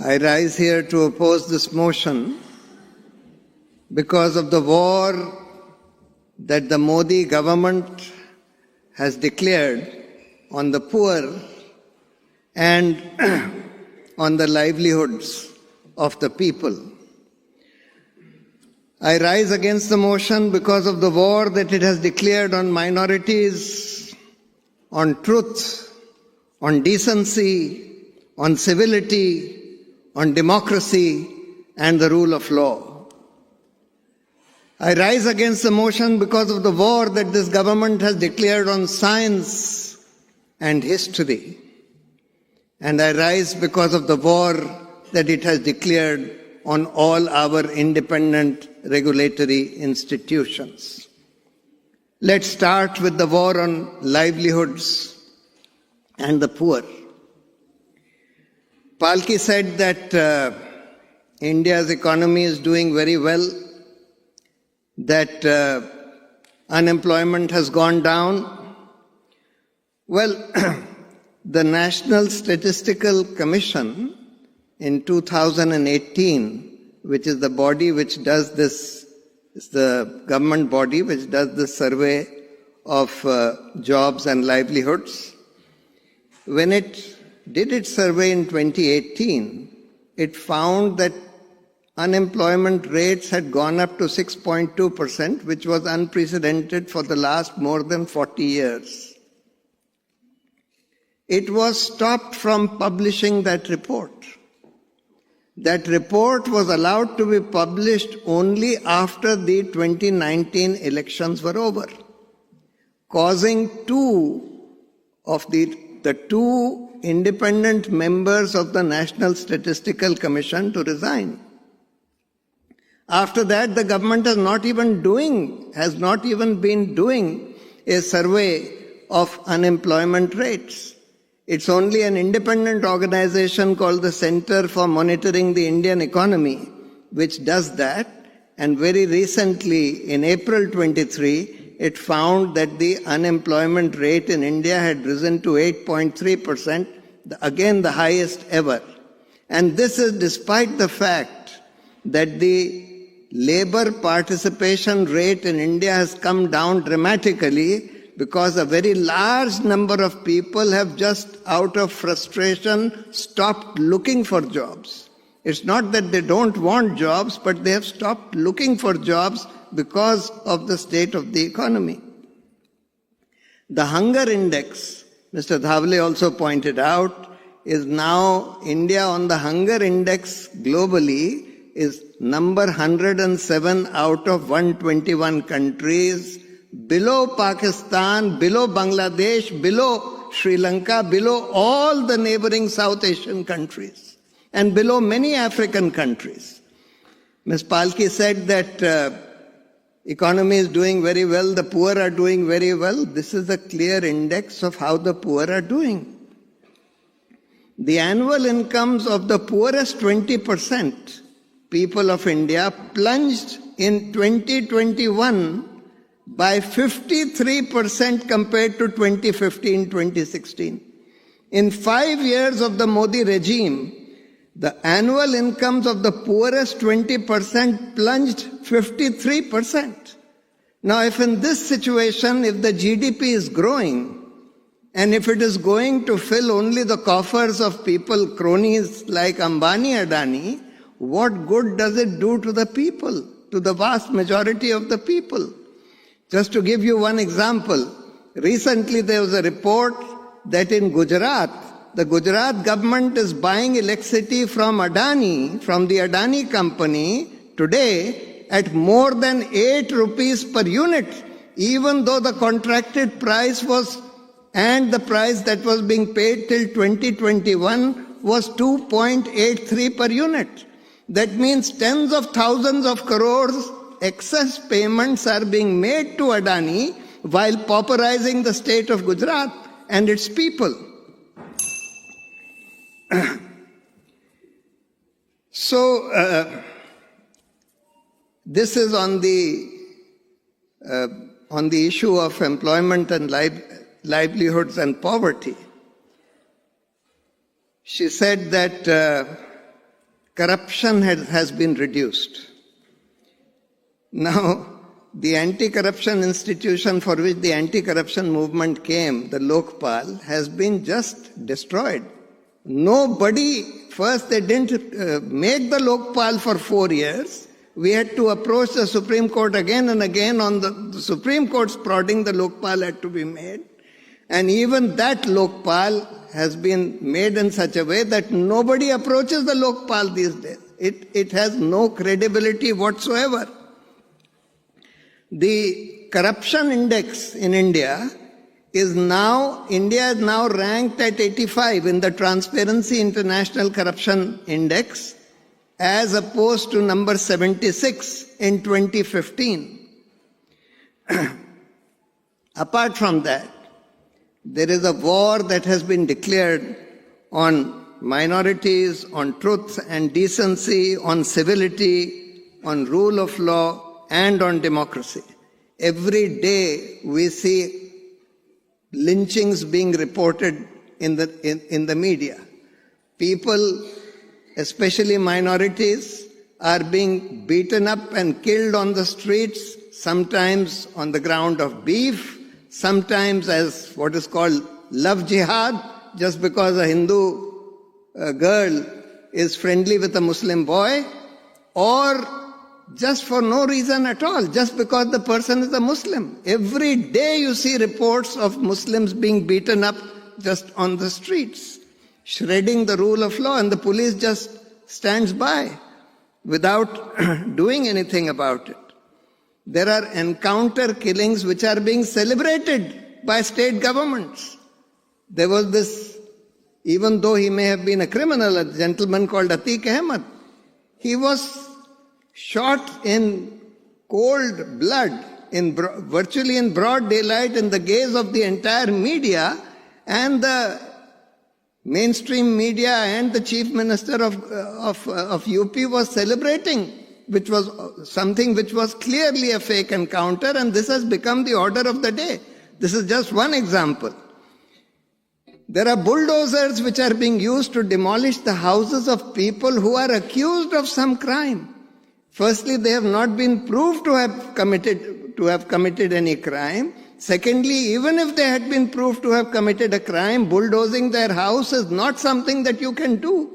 I rise here to oppose this motion because of the war that the Modi government has declared on the poor and on the livelihoods of the people. I rise against the motion because of the war that it has declared on minorities, on truth, on decency, on civility, on democracy and the rule of law. I rise against the motion because of the war that this government has declared on science and history. And I rise because of the war that it has declared on all our independent regulatory institutions. Let's start with the war on livelihoods and the poor. Palki said that India's economy is doing very well, that unemployment has gone down. Well, the National Statistical Commission in 2018, which is the body which does this, is the government body which does the survey of jobs and livelihoods. When it did its survey in 2018, it found that unemployment rates had gone up to 6.2%, which was unprecedented for the last more than 40 years. It was stopped from publishing that report. That report was allowed to be published only after the 2019 elections were over, causing two of the two independent members of the National Statistical Commission to resign. After that, the government has not even been doing a survey of unemployment rates. It's only an independent organization called the Center for Monitoring the Indian Economy which does that. And very recently, in April 23, it found that the unemployment rate in India had risen to 8.3%, again the highest ever. And this is despite the fact that the labor participation rate in India has come down dramatically because a very large number of people have just out of frustration stopped looking for jobs. It's not that they don't want jobs, but they have stopped looking for jobs because of the state of the economy. The hunger index, Mr. Dhavle also pointed out, is now India on the hunger index globally is number 107 out of 121 countries, below Pakistan, below Bangladesh, below Sri Lanka, below all the neighboring South Asian countries, and below many African countries. Ms. Palki said that economy is doing very well, the poor are doing very well. This is a clear index of how the poor are doing. The annual incomes of the poorest 20% people of India plunged in 2021 by 53% compared to 2015-2016. In 5 years of the Modi regime, the annual incomes of the poorest 20% plunged 53%. Now, if in this situation, if the GDP is growing, and if it is going to fill only the coffers of people, cronies like Ambani, Adani, what good does it do to the people, to the vast majority of the people? Just to give you one example, recently there was a report that in Gujarat, the Gujarat government is buying electricity from Adani, from the Adani company today at more than 8 rupees per unit, even though the contracted price was, and the price that was being paid till 2021 was 2.83 per unit. That means tens of thousands of crores excess payments are being made to Adani while pauperizing the state of Gujarat and its people. So, this is on the issue of employment and livelihoods and poverty. She said that corruption has been reduced. Now, the anti-corruption institution for which the anti-corruption movement came, the Lokpal, has been just destroyed. Nobody, first they didn't make the Lokpal for 4 years. We had to approach the Supreme Court again and again. On the Supreme Court's prodding, the Lokpal had to be made. And even that Lokpal has been made in such a way that nobody approaches the Lokpal these days. It has no credibility whatsoever. The corruption index in India is now ranked at 85 in the Transparency International Corruption Index, as opposed to number 76 in 2015. Apart from that, there is a war that has been declared on minorities, on truth and decency, on civility, on rule of law, and on democracy. Every day we see lynchings being reported in the media. People, especially minorities, are being beaten up and killed on the streets, sometimes on the ground of beef, sometimes as what is called love jihad, just because a Hindu girl is friendly with a Muslim boy, or just for no reason at all, just because the person is a Muslim. Every day you see reports of Muslims being beaten up just on the streets, shredding the rule of law, and the police just stands by without doing anything about it. There are encounter killings which are being celebrated by state governments. There was this, even though he may have been a criminal, a gentleman called Atiq Ahmed. He was shot in cold blood, virtually in broad daylight, in the gaze of the entire media, and the mainstream media and the chief minister of UP was celebrating, which was something which was clearly a fake encounter, and this has become the order of the day. This is just one example. There are bulldozers which are being used to demolish the houses of people who are accused of some crime. Firstly, they have not been proved to have committed any crime. Secondly, even if they had been proved to have committed a crime, bulldozing their house is not something that you can do.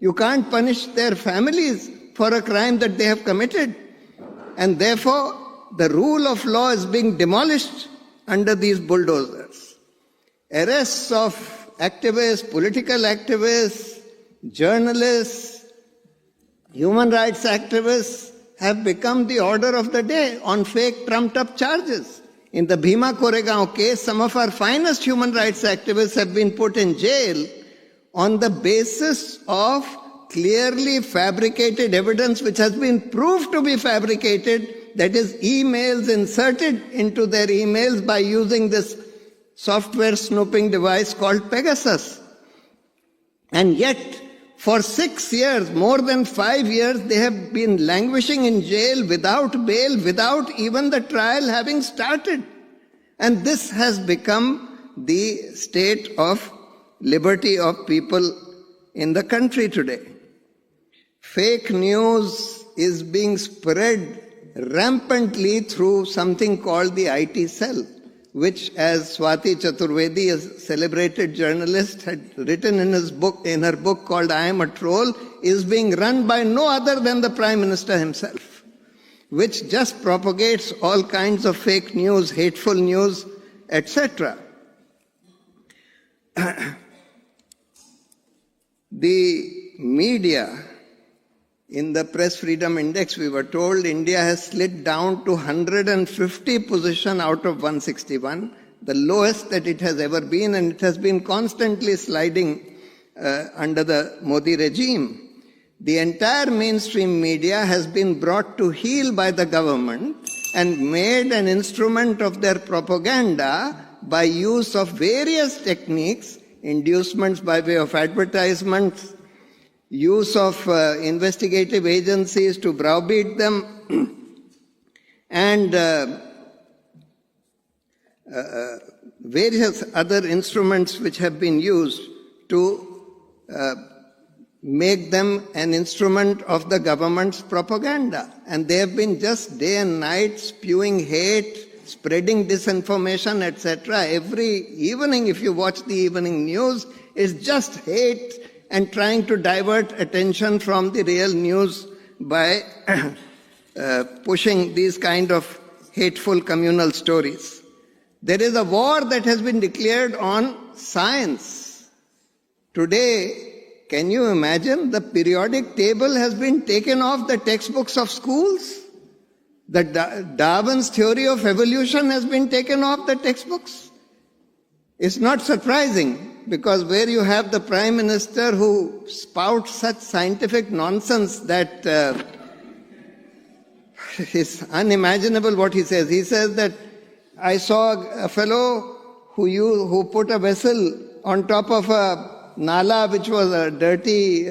You can't punish their families for a crime that they have committed. And therefore, the rule of law is being demolished under these bulldozers. Arrests of activists, political activists, journalists, human rights activists have become the order of the day on fake trumped-up charges. In the Bhima Koregaon case, some of our finest human rights activists have been put in jail on the basis of clearly fabricated evidence which has been proved to be fabricated, that is, emails inserted into their emails by using this software snooping device called Pegasus. And yet, for 6 years, more than 5 years, they have been languishing in jail without bail, without even the trial having started. And this has become the state of liberty of people in the country today. Fake news is being spread rampantly through something called the IT cell, which, as Swati Chaturvedi, a celebrated journalist, had written in her book called I Am a Troll, is being run by no other than the Prime Minister himself, which just propagates all kinds of fake news, hateful news, etc. The media, in the Press Freedom Index, we were told India has slid down to 150 position out of 161, the lowest that it has ever been, and it has been constantly sliding under the Modi regime. The entire mainstream media has been brought to heel by the government and made an instrument of their propaganda by use of various techniques, inducements by way of advertisements, use of investigative agencies to browbeat them, and various other instruments which have been used to make them an instrument of the government's propaganda. And they have been just day and night spewing hate, spreading disinformation, etc. Every evening, if you watch the evening news, it's just hate and trying to divert attention from the real news by pushing these kind of hateful communal stories. There is a war that has been declared on science. Today, can you imagine, the periodic table has been taken off the textbooks of schools? The Darwin's theory of evolution has been taken off the textbooks. It's not surprising, because where you have the Prime Minister who spouts such scientific nonsense that it's unimaginable what he says. He says that I saw a fellow who put a vessel on top of a nala, which was a dirty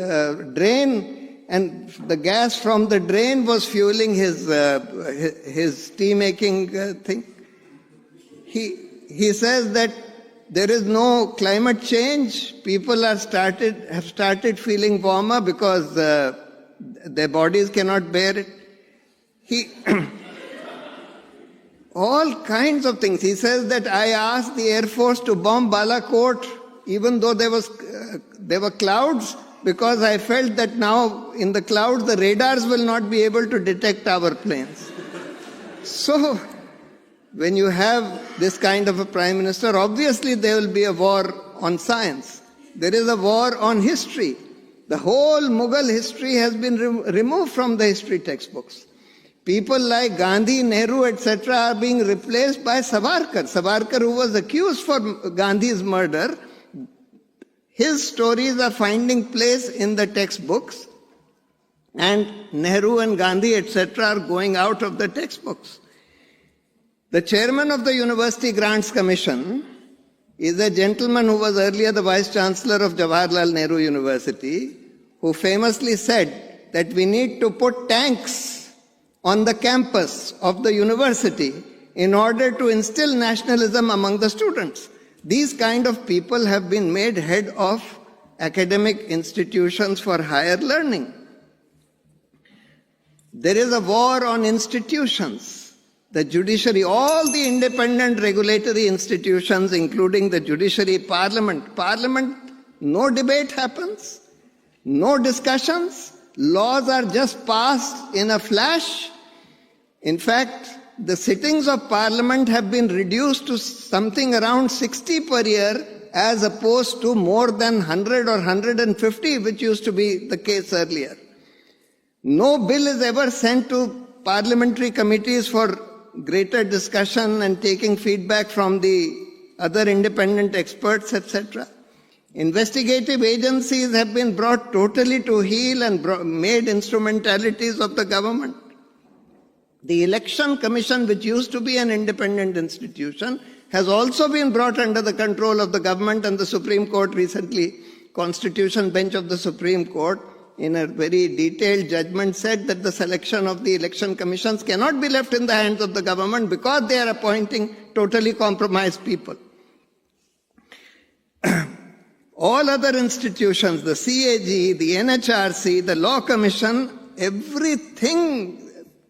drain, and the gas from the drain was fueling his tea-making thing. He says that there is no climate change. People have started feeling warmer because their bodies cannot bear it. All kinds of things. He says that I asked the Air Force to bomb Balakot even though there were clouds, because I felt that now in the clouds the radars will not be able to detect our planes. So when you have this kind of a Prime Minister, obviously there will be a war on science. There is a war on history. The whole Mughal history has been removed from the history textbooks. People like Gandhi, Nehru, etc. are being replaced by Savarkar. Savarkar, who was accused for Gandhi's murder, his stories are finding place in the textbooks, and Nehru and Gandhi, etc. are going out of the textbooks. The chairman of the University Grants Commission is a gentleman who was earlier the Vice Chancellor of Jawaharlal Nehru University, who famously said that we need to put tanks on the campus of the university in order to instill nationalism among the students. These kind of people have been made head of academic institutions for higher learning. There is a war on institutions. The judiciary, all the independent regulatory institutions, including the judiciary, Parliament, no debate happens, no discussions, laws are just passed in a flash. In fact, the sittings of Parliament have been reduced to something around 60 per year, as opposed to more than 100 or 150, which used to be the case earlier. No bill is ever sent to parliamentary committees for greater discussion and taking feedback from the other independent experts, etc. Investigative agencies have been brought totally to heel and made instrumentalities of the government. The Election Commission, which used to be an independent institution, has also been brought under the control of the government, and the Supreme Court recently, Constitution Bench of the Supreme Court, in a very detailed judgment, said that the selection of the election commissions cannot be left in the hands of the government because they are appointing totally compromised people. All other institutions, the CAG, the NHRC, the Law Commission, everything,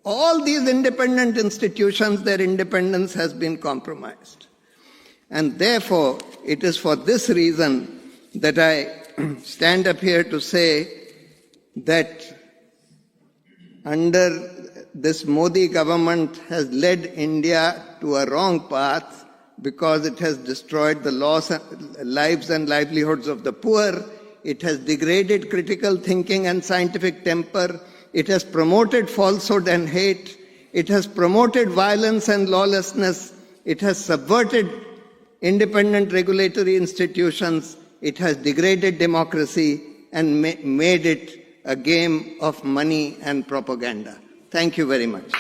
all these independent institutions, their independence has been compromised. And therefore, it is for this reason that I stand up here to say that under this Modi government has led India to a wrong path, because it has destroyed the lives and livelihoods of the poor. It has degraded critical thinking and scientific temper. It has promoted falsehood and hate. It has promoted violence and lawlessness. It has subverted independent regulatory institutions. It has degraded democracy and made it a game of money and propaganda. Thank you very much.